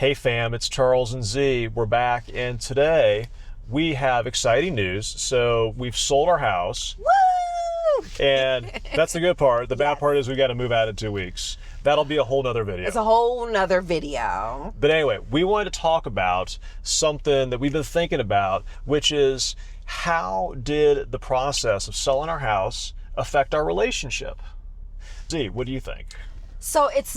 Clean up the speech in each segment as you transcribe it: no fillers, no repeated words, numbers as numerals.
Hey fam, it's Charles and Z. We're back, and today we have exciting news. So we've sold our house. Woo! And that's the good part. The bad Yes. part is we got to move out in 2 weeks. That'll be a whole nother video. It's a whole nother video. But anyway, we wanted to talk about something that we've been thinking about, which is how did the process of selling our house affect our relationship? Z, what do you think? So it's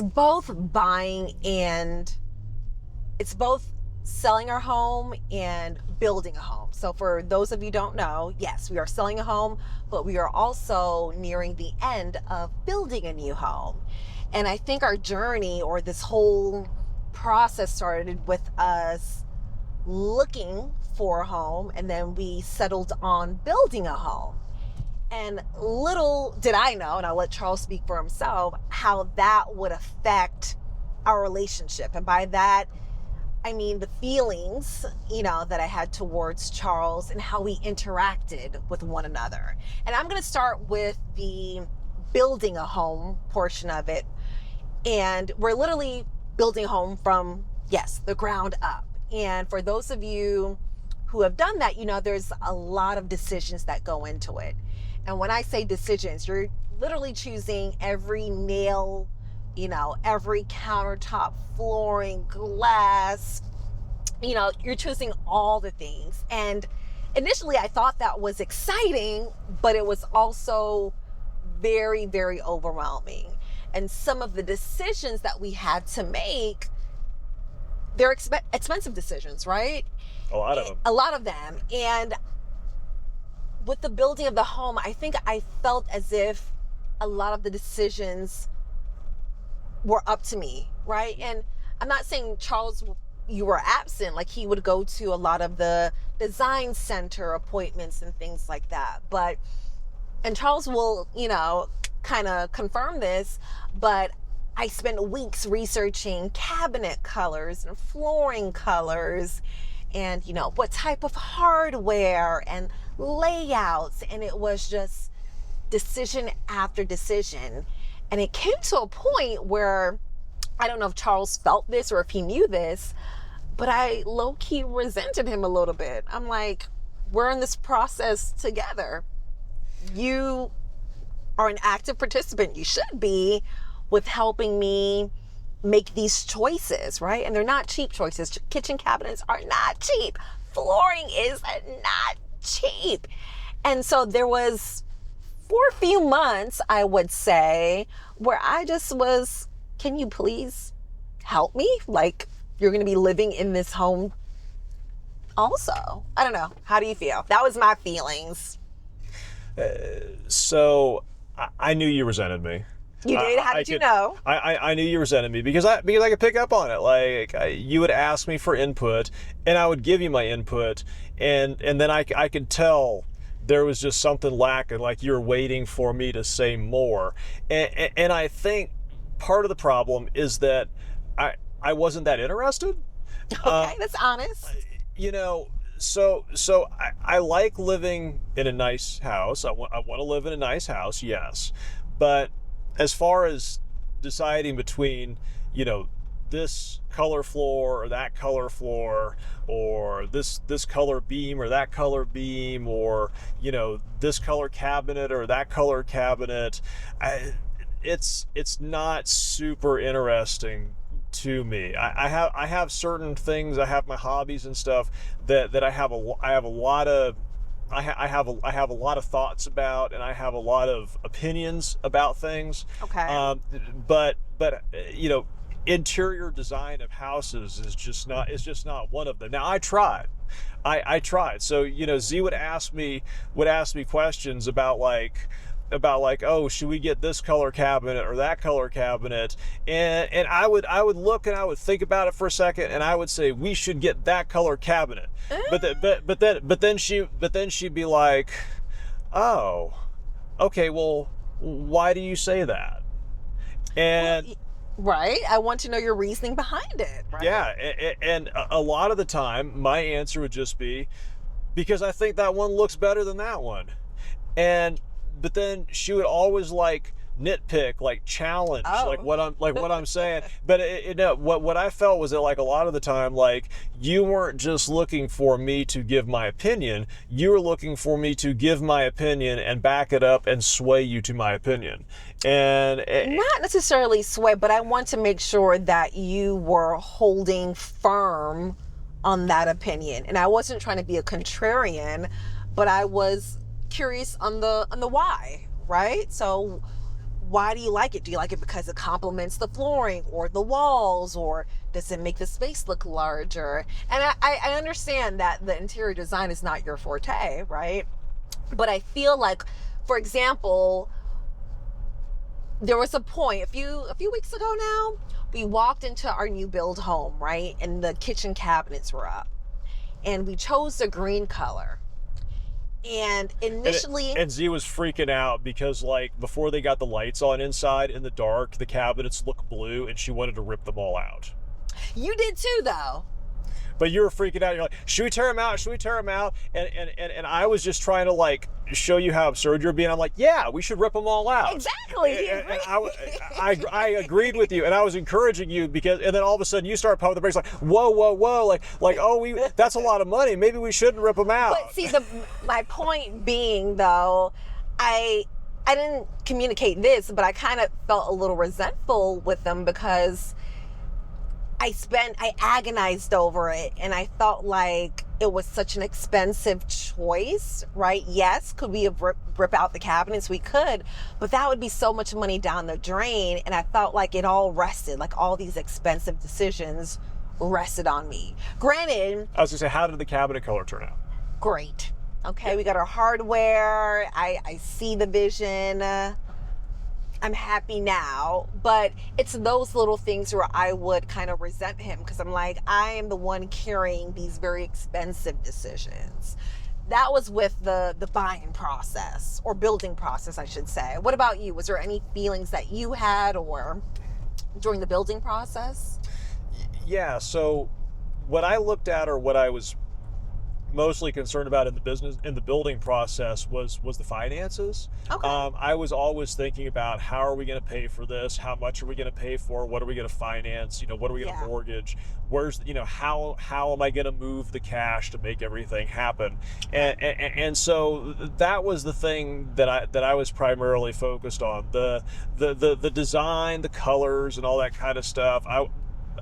both selling our home and building a home. So for those of you who don't know, yes, we are selling a home, but we are also nearing the end of building a new home. And I think our journey, or this whole process, started with us looking for a home, and then we settled on building a home. And little did I know, and I'll let Charles speak for himself, how that would affect our relationship. And by that, I mean the feelings, that I had towards Charles and how we interacted with one another. And I'm going to start with the building a home portion of it. And we're literally building a home from, the ground up. And for those of you who have done that, there's a lot of decisions that go into it. And when I say decisions, you're literally choosing every nail, every countertop, flooring, glass, you're choosing all the things. And initially I thought that was exciting, but it was also very, very overwhelming. And some of the decisions that we had to make, they're expensive decisions, right? A lot of them. A lot of them. And with the building of the home, I think I felt as if a lot of the decisions were up to me, right? And I'm not saying, Charles, you were absent. Like, he would go to a lot of the design center appointments and things like that. And Charles will, kind of confirm this, but I spent weeks researching cabinet colors and flooring colors and, what type of hardware and layouts. And it was just decision after decision. And it came to a point where, I don't know if Charles felt this or if he knew this, but I low-key resented him a little bit. I'm like, we're in this process together. You are an active participant. You should be, with helping me make these choices, right? And they're not cheap choices. Kitchen cabinets are not cheap. Flooring is not cheap. And so there was, for a few months, I would say, where I just was, can you please help me? Like, you're going to be living in this home also. I don't know. How do you feel? That was my feelings. So I knew you resented me. You did? How did you know? I knew you resented me because I could pick up on it. Like, you would ask me for input, and I would give you my input, and then I could tell there was just something lacking. Like, you're waiting for me to say more, and I think part of the problem is that I wasn't that interested. Okay, that's honest. So I like living in a nice house. I want to live in a nice house, yes. But as far as deciding between, this color floor or that color floor, or this color beam or that color beam, or, this color cabinet or that color cabinet, it's not super interesting to me. I have certain things. I have my hobbies and stuff that I have a lot of thoughts about, and I have a lot of opinions about things. Okay. But interior design of houses is just not one of them. Now, I tried. So, Z would ask me questions about like, oh, should we get this color cabinet or that color cabinet? And I would look and I would think about it for a second, and I would say we should get that color cabinet. But then she'd be like, oh, okay, well, why do you say that? And right, I want to know your reasoning behind it. Right? Yeah, and a lot of the time my answer would just be because I think that one looks better than that one. But then she would always like nitpick, like challenge, Oh. like what I'm saying. But no, what I felt was that like a lot of the time, like you weren't just looking for me to give my opinion, you were looking for me to give my opinion and back it up and sway you to my opinion. And Not necessarily sway, but I want to make sure that you were holding firm on that opinion. And I wasn't trying to be a contrarian, but I was curious on the why, right? So why do you like it? Do you like it because it complements the flooring or the walls, or does it make the space look larger? And I understand that the interior design is not your forte, right? But I feel like, for example, there was a point a few weeks ago now, we walked into our new build home, right? And the kitchen cabinets were up. And we chose the green color. And initially, and Z was freaking out because like before they got the lights on inside in the dark, the cabinets look blue, and she wanted to rip them all out. you did too, though. But you were freaking out. You're like, should we tear them out? Should we tear them out? And I was just trying to like show you how absurd you're being. I'm like, yeah, we should rip them all out. Exactly. And I agreed with you, and I was encouraging you because, and then all of a sudden you start pumping the brakes like, whoa, like oh, that's a lot of money. Maybe we shouldn't rip them out. But see, my point being though, I didn't communicate this, but I kind of felt a little resentful with them because I agonized over it, and I felt like it was such an expensive choice, right? Yes, could we have rip out the cabinets? We could, but that would be so much money down the drain, and I felt like it all rested, like all these expensive decisions rested on me. Granted, I was gonna say, how did the cabinet color turn out? great. Okay, we got our hardware. I see the vision. I'm happy now, but it's those little things where I would kind of resent him because I'm like, I am the one carrying these very expensive decisions. That was with the buying process, or building process, I should say. What about you? Was there any feelings that you had or during the building process? Yeah, so what I looked at, or what I was mostly concerned about in the building process was the finances. Okay. I was always thinking about, how are we going to pay for this? How much are we going to pay for? What are we going to finance? What are we going to mortgage? Where's how am I going to move the cash to make everything happen? And so that was the thing that I was primarily focused on, the design, the colors, and all that kind of stuff.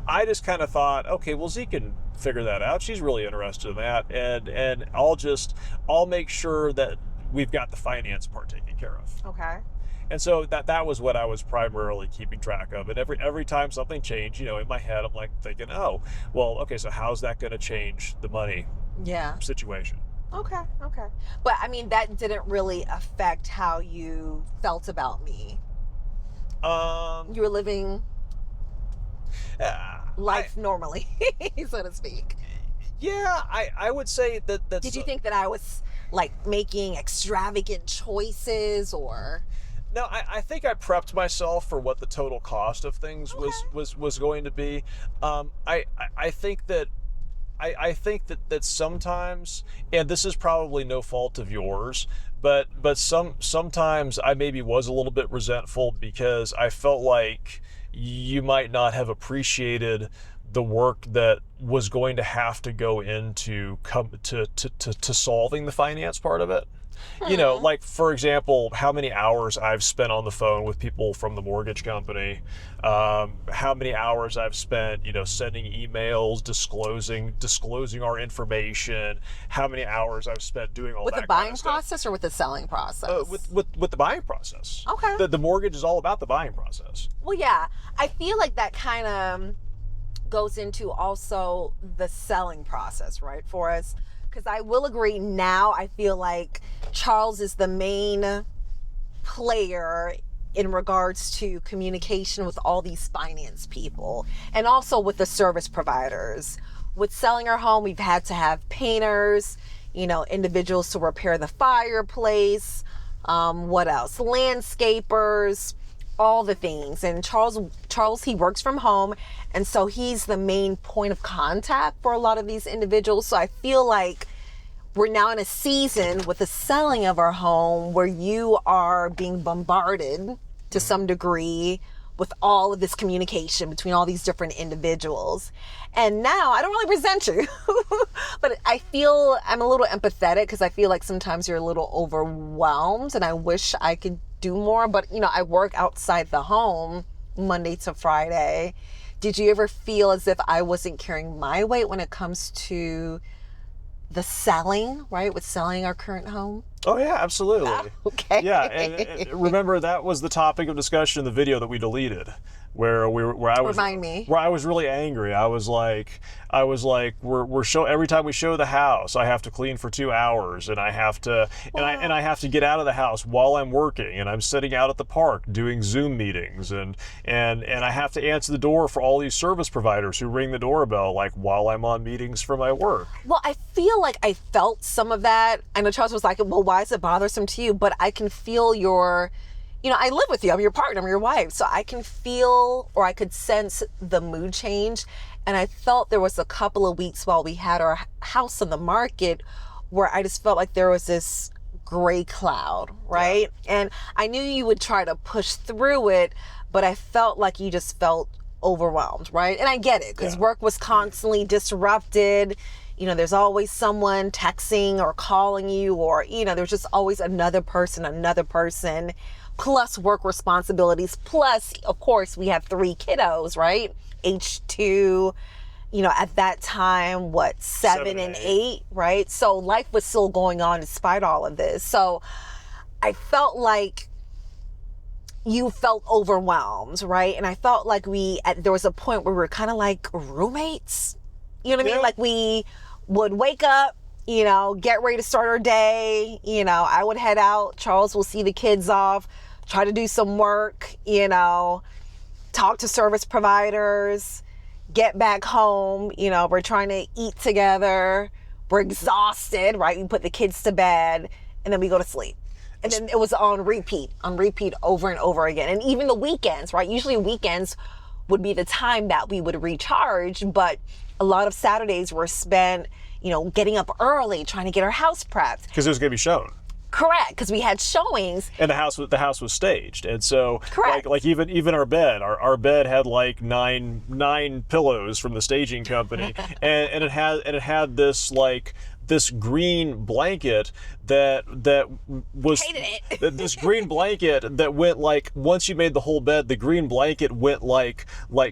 I just kind of thought, okay, well, Z can figure that out. She's really interested in that, and I'll make sure that we've got the finance part taken care of. Okay. And so that was what I was primarily keeping track of. And every time something changed, in my head, I'm like thinking, oh, well, okay, so how's that going to change the money situation? Okay. But I mean, that didn't really affect how you felt about me. You were living life normally, so to speak. Yeah, I would say that. Did you think that I was like making extravagant choices, or? No, I think I prepped myself for what the total cost of things was going to be. I think that. I think that sometimes, and this is probably no fault of yours, but sometimes I maybe was a little bit resentful because I felt like you might not have appreciated the work that was going to have to go into to solving the finance part of it. Like, for example, how many hours I've spent on the phone with people from the mortgage company, how many hours I've spent, sending emails, disclosing our information, how many hours I've spent doing all with that the buying kind of stuff. process or with the selling process? With the buying process. Okay. The mortgage is all about the buying process. Well, yeah, I feel like that kind of goes into also the selling process, right, for us. Because I will agree now, I feel like Charles is the main player in regards to communication with all these finance people and also with the service providers. With selling our home, we've had to have painters, individuals to repair the fireplace, what else? Landscapers, all the things. And Charles, he works from home, and so he's the main point of contact for a lot of these individuals. So I feel like we're now in a season with the selling of our home where you are being bombarded to some degree with all of this communication between all these different individuals. And now I don't really resent you, but I feel I'm a little empathetic because I feel like sometimes you're a little overwhelmed and I wish I could do more. But, you know, I work outside the home Monday to Friday. Did you ever feel as if I wasn't carrying my weight when it comes to the selling, right? With selling our current home? Oh yeah, absolutely. Okay. Yeah, and remember that was the topic of discussion in the video that we deleted, where I was Remind me. where I was really angry. I was like, we're show every time we show the house, I have to clean for 2 hours, and I have to I have to get out of the house while I'm working, and I'm sitting out at the park doing Zoom meetings, and I have to answer the door for all these service providers who ring the doorbell like while I'm on meetings for my work. Well, I feel like I felt some of that. I know Charles was like, well, why is it bothersome to you? But I can feel your, you know, I live with you. I'm your partner. I'm your wife. So I can feel, or I could sense the mood change. And I felt there was a couple of weeks while we had our house on the market where I just felt like there was this gray cloud, right? Yeah. And I knew you would try to push through it, but I felt like you just felt overwhelmed, right? And I get it because work was constantly disrupted. You know, there's always someone texting or calling you, or, you know, there's just always another person, plus work responsibilities. Plus, of course, we have 3 kiddos, right? H2, you know, at that time, 7 and 8, right? So life was still going on despite all of this. So I felt like you felt overwhelmed, right? And I felt like there was a point where we were kind of like roommates. You know what I mean? Like we would wake up, you know, get ready to start our day. You know, I would head out. Charles will see the kids off, try to do some work, you know, talk to service providers, get back home. You know, we're trying to eat together. We're exhausted, right? We put the kids to bed and then we go to sleep. And then it was on repeat over and over again. And even the weekends, right? Usually weekends would be the time that we would recharge, but a lot of Saturdays were spent, you know, getting up early, trying to get our house prepped. Because it was going to be shown. Correct, because we had showings. And the house was staged. And so, correct. like even our bed had like nine pillows from the staging company. and it had this like this green blanket that was hated it. This green blanket that went like, once you made the whole bed, the green blanket went like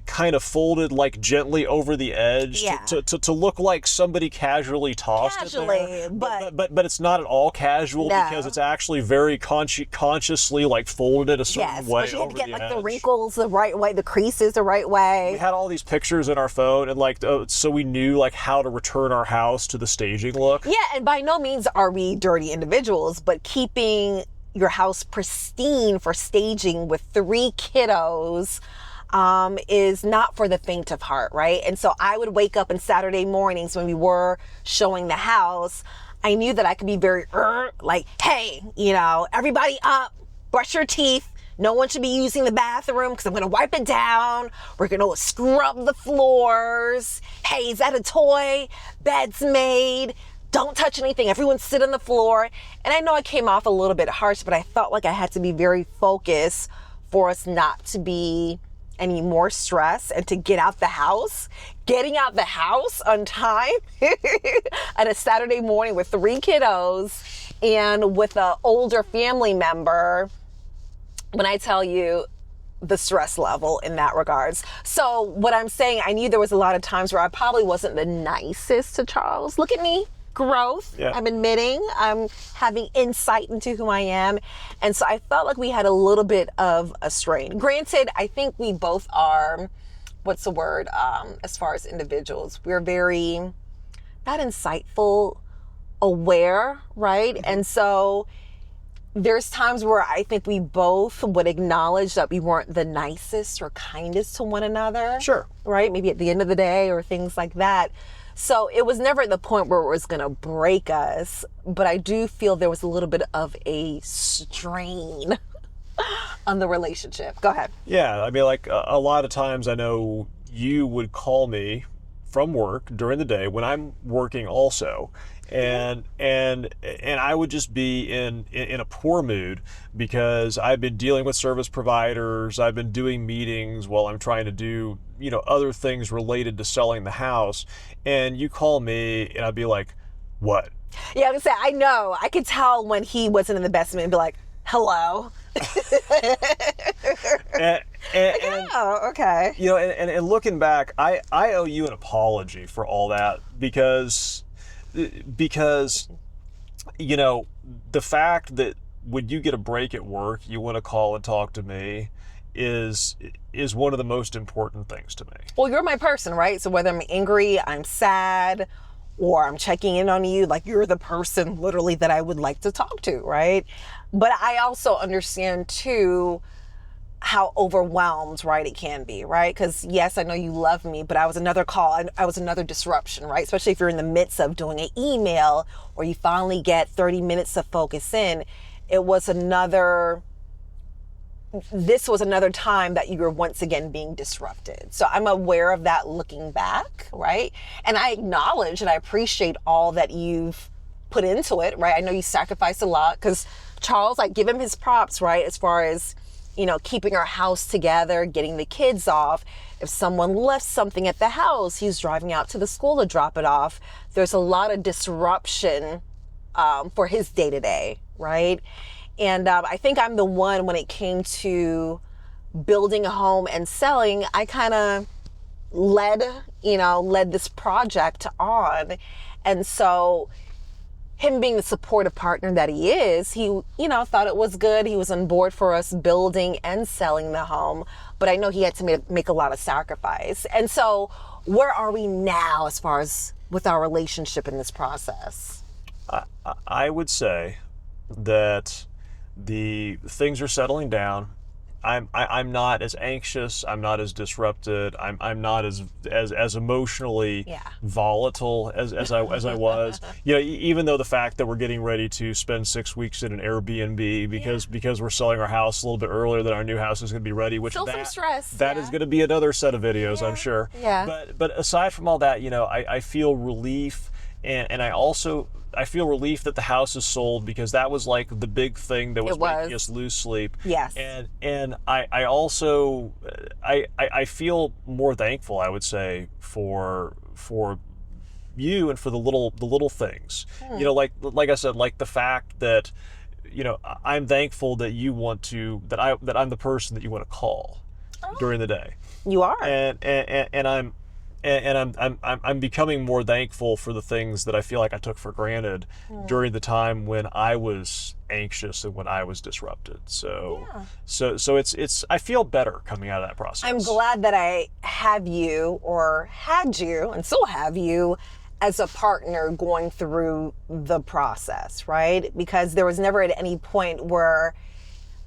kind of folded like gently over the edge to look like somebody casually tossed it there. But it's not at all casual because it's actually very consciously like folded a certain way. But you had to get the like edge. the wrinkles the right way, the creases the right way. We had all these pictures in our phone, and like so we knew like how to return our house to the staging look. Yeah, and by no means are we dirty individuals, but keeping your house pristine for staging with 3 kiddos is not for the faint of heart, right? And so I would wake up on Saturday mornings when we were showing the house. I knew that I could be very like, hey, you know, everybody up, brush your teeth. No one should be using the bathroom because I'm going to wipe it down. We're going to scrub the floors. Hey, is that a toy? Bed's made. Don't touch anything. Everyone sit on the floor. And I know I came off a little bit harsh, but I felt like I had to be very focused for us not to be any more stress and to get out the house. Getting out the house on time on a Saturday morning with 3 kiddos and with an older family member, when I tell you the stress level in that regards. So what I'm saying, I knew there was a lot of times where I probably wasn't the nicest to Charles. Look at me. Growth. Yeah. I'm admitting I'm having insight into who I am. And so I felt like we had a little bit of a strain. Granted, I think we both are, what's the word, as far as individuals, we're very, not insightful, aware, right? Mm-hmm. And so there's times where I think we both would acknowledge that we weren't the nicest or kindest to one another. Sure. Right? Maybe at the end of the day or things like that. So it was never at the point where it was going to break us, but I do feel there was a little bit of a strain on the relationship. Go ahead. Yeah, I mean, like a lot of times I know you would call me from work during the day when I'm working also, and I would just be in a poor mood because I've been dealing with service providers, I've been doing meetings while I'm trying to do, other things related to selling the house, and you call me and I'd be like, what? Yeah, I was gonna say, I know. I could tell when he wasn't in the best mood and be like, hello. Oh, okay. And looking back, I owe you an apology for all that because the fact that when you get a break at work, you want to call and talk to me is one of the most important things to me. Well, you're my person, right? So whether I'm angry, I'm sad, or I'm checking in on you, like you're the person literally that I would like to talk to, right? But I also understand too how overwhelmed, right, it can be, right? Because yes, I know you love me, but I was another call and I was another disruption, right? Especially if you're in the midst of doing an email or you finally get 30 minutes to focus in. This was another time that you were once again being disrupted. So I'm aware of that looking back, right? And I acknowledge and I appreciate all that you've put into it, right? I know you sacrificed a lot because Charles, I give him his props, right? As far as, keeping our house together, getting the kids off. If someone left something at the house, he's driving out to the school to drop it off. There's a lot of disruption for his day-to-day, right? And I think I'm the one when it came to building a home and selling, I kind of led this project on. And so him being the supportive partner that he is, he, thought it was good. He was on board for us building and selling the home, but I know he had to make a lot of sacrifice. And so where are we now as far as with our relationship in this process? I would say that the things are settling down. I'm not as anxious. I'm not as disrupted. I'm not as emotionally volatile as I was. Even though the fact that we're getting ready to spend 6 weeks in an Airbnb because we're selling our house a little bit earlier than our new house is going to be ready, which still some stress. That is going to be another set of videos, I'm sure. Yeah. But aside from all that, I feel relief, and I feel relief that the house is sold because that was like the big thing that was making us lose sleep. Yes. And I also I feel more thankful, I would say, for you and for the little things. Like I said, like the fact that I'm thankful that you want to that I'm the person that you want to call during the day. You are. And I'm becoming more thankful for the things that I feel like I took for granted during the time when I was anxious and when I was disrupted. So it's I feel better coming out of that process. I'm glad that I have you or had you and still have you as a partner going through the process, right? Because there was never at any point where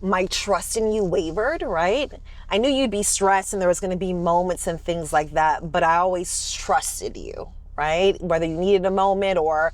my trust in you wavered, right? I knew you'd be stressed and there was going to be moments and things like that, but I always trusted you, right? Whether you needed a moment or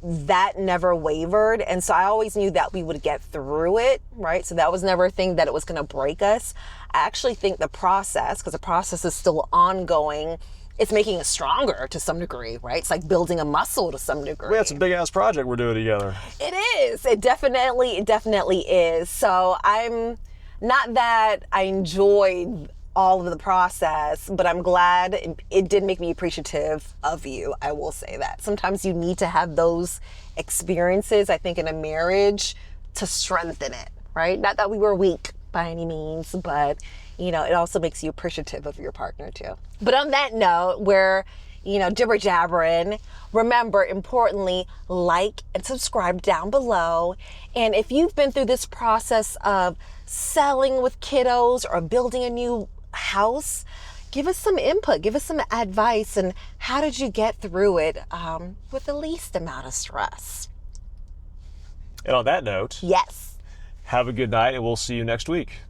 that never wavered. And so I always knew that we would get through it, right? So that was never a thing that it was going to break us. I actually think the process, because the process is still ongoing, it's making us stronger to some degree, right? It's like building a muscle to some degree. Well, it's a big ass project we're doing together. It is. It definitely is. So I'm not that I enjoyed all of the process, but I'm glad it did make me appreciative of you. I will say that. Sometimes you need to have those experiences, I think, in a marriage to strengthen it, right? Not that we were weak by any means, but it also makes you appreciative of your partner too. But on that note, we're, jibber jabbering. Remember, importantly, like and subscribe down below. And if you've been through this process of selling with kiddos or building a new house, give us some input, give us some advice, and how did you get through it with the least amount of stress? And on that note, yes. Have a good night, and we'll see you next week.